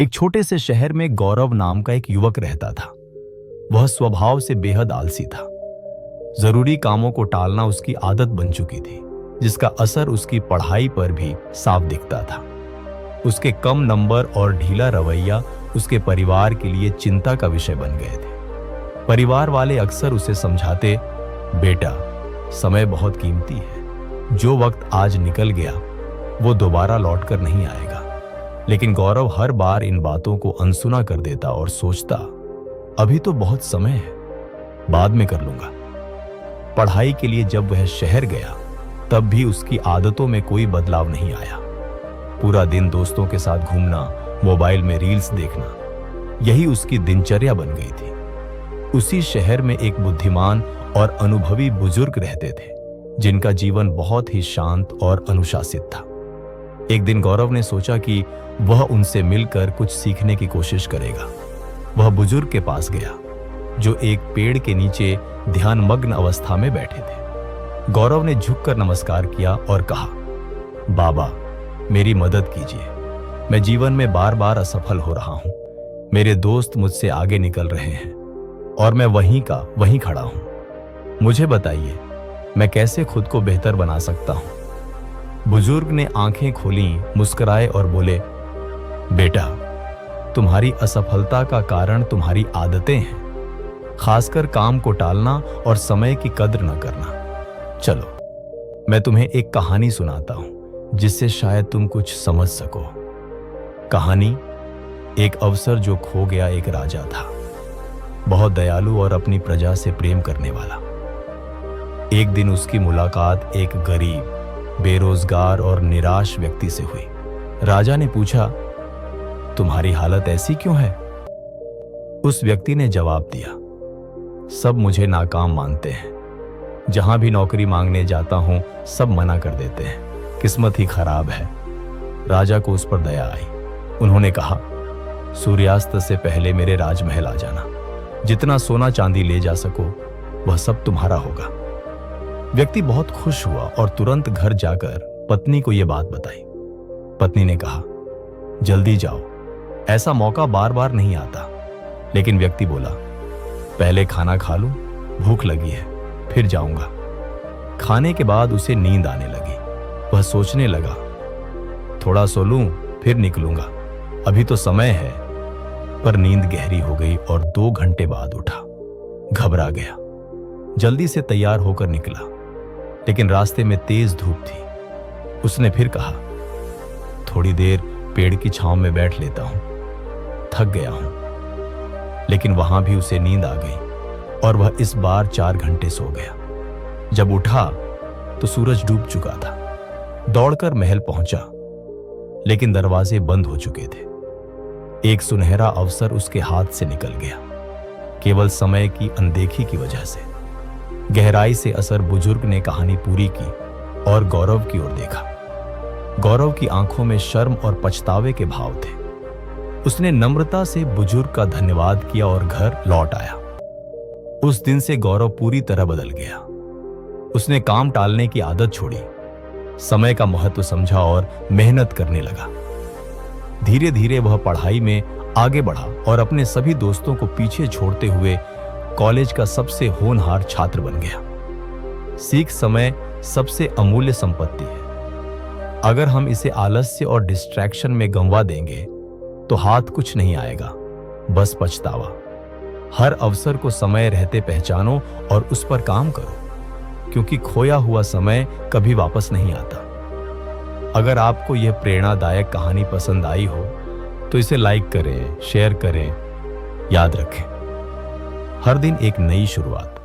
एक छोटे से शहर में गौरव नाम का एक युवक रहता था। वह स्वभाव से बेहद आलसी था। जरूरी कामों को टालना उसकी आदत बन चुकी थी, जिसका असर उसकी पढ़ाई पर भी साफ दिखता था। उसके कम नंबर और ढीला रवैया उसके परिवार के लिए चिंता का विषय बन गए थे। परिवार वाले अक्सर उसे समझाते, बेटा, समय बहुत कीमती है। जो वक्त आज निकल गया वो दोबारा लौटकर नहीं आएगा। लेकिन गौरव हर बार इन बातों को अनसुना कर देता और सोचता, अभी तो बहुत समय है, बाद में कर लूंगा। पढ़ाई के लिए जब वह शहर गया तब भी उसकी आदतों में कोई बदलाव नहीं आया। पूरा दिन दोस्तों के साथ घूमना, मोबाइल में रील्स देखना, यही उसकी दिनचर्या बन गई थी। उसी शहर में एक बुद्धिमान और अनुभवी बुजुर्ग रहते थे, जिनका जीवन बहुत ही शांत और अनुशासित था। एक दिन गौरव ने सोचा कि वह उनसे मिलकर कुछ सीखने की कोशिश करेगा। वह बुजुर्ग के पास गया, जो एक पेड़ के नीचे ध्यानमग्न अवस्था में बैठे थे। गौरव ने झुककर नमस्कार किया और कहा, बाबा, मेरी मदद कीजिए। मैं जीवन में बार बार असफल हो रहा हूं। मेरे दोस्त मुझसे आगे निकल रहे हैं और मैं वहीं खड़ा हूं। मुझे बताइए, मैं कैसे खुद को बेहतर बना सकता हूं? बुजुर्ग ने आंखें खोली, मुस्कुराए और बोले, बेटा, तुम्हारी असफलता का कारण तुम्हारी आदतें हैं, खासकर काम को टालना और समय की कद्र न करना। चलो, मैं तुम्हें एक कहानी सुनाता हूं, जिससे शायद तुम कुछ समझ सको। कहानी, एक अफसर जो खो गया एक राजा था, बहुत दयालु और अपनी प्रजा से प्रेम करने वाला। एक दिन उसकी मुलाकात एक गरीब, बेरोजगार और निराश व्यक्ति से हुई। राजा ने पूछा, तुम्हारी हालत ऐसी क्यों है? उस व्यक्ति ने जवाब दिया, सब मुझे नाकाम मानते हैं। जहां भी नौकरी मांगने जाता हूं, सब मना कर देते हैं। किस्मत ही खराब है। राजा को उस पर दया आई। उन्होंने कहा, सूर्यास्त से पहले मेरे राजमहल आ जाना। जितना सोना चांदी ले जा सको, वह सब तुम्हारा होगा। व्यक्ति बहुत खुश हुआ और तुरंत घर जाकर पत्नी को यह बात बताई। पत्नी ने कहा, जल्दी जाओ, ऐसा मौका बार बार नहीं आता। लेकिन व्यक्ति बोला, पहले खाना खा लूं, भूख लगी है, फिर जाऊंगा। खाने के बाद उसे नींद आने लगी। वह सोचने लगा, थोड़ा सो लूं, फिर निकलूंगा, अभी तो समय है। पर नींद गहरी हो गई और 2 घंटे बाद उठा। घबरा गया, जल्दी से तैयार होकर निकला, लेकिन रास्ते में तेज धूप थी। उसने फिर कहा, थोड़ी देर पेड़ की छांव में बैठ लेता हूं, थक गया हूं। लेकिन वहां भी उसे नींद आ गई और वह इस बार 4 घंटे सो गया। जब उठा तो सूरज डूब चुका था। दौड़कर महल पहुंचा, लेकिन दरवाजे बंद हो चुके थे। एक सुनहरा अवसर उसके हाथ से निकल गया, केवल समय की अनदेखी की वजह से। गहराई से असर बुजुर्ग ने कहानी पूरी की और गौरव की ओर देखा। गौरव की आंखों में शर्म और पछतावे के भाव थे। उसने नम्रता से बुजुर्ग का धन्यवाद किया और घर लौट आया। उस दिन से गौरव पूरी तरह बदल गया। उसने काम टालने की आदत छोड़ी, समय का महत्व समझा और मेहनत करने लगा। धीरे धीरे वह पढ़ाई में आगे बढ़ा और अपने सभी दोस्तों को पीछे छोड़ते हुए कॉलेज का सबसे होनहार छात्र बन गया। सीख समय सबसे अमूल्य संपत्ति है। अगर हम इसे आलस्य और डिस्ट्रैक्शन में गंवा देंगे तो हाथ कुछ नहीं आएगा, बस पछतावा। हर अवसर को समय रहते पहचानो और उस पर काम करो, क्योंकि खोया हुआ समय कभी वापस नहीं आता। अगर आपको यह प्रेरणादायक कहानी पसंद आई हो तो इसे लाइक करें, शेयर करें। याद रखें, हर दिन एक नई शुरुआत।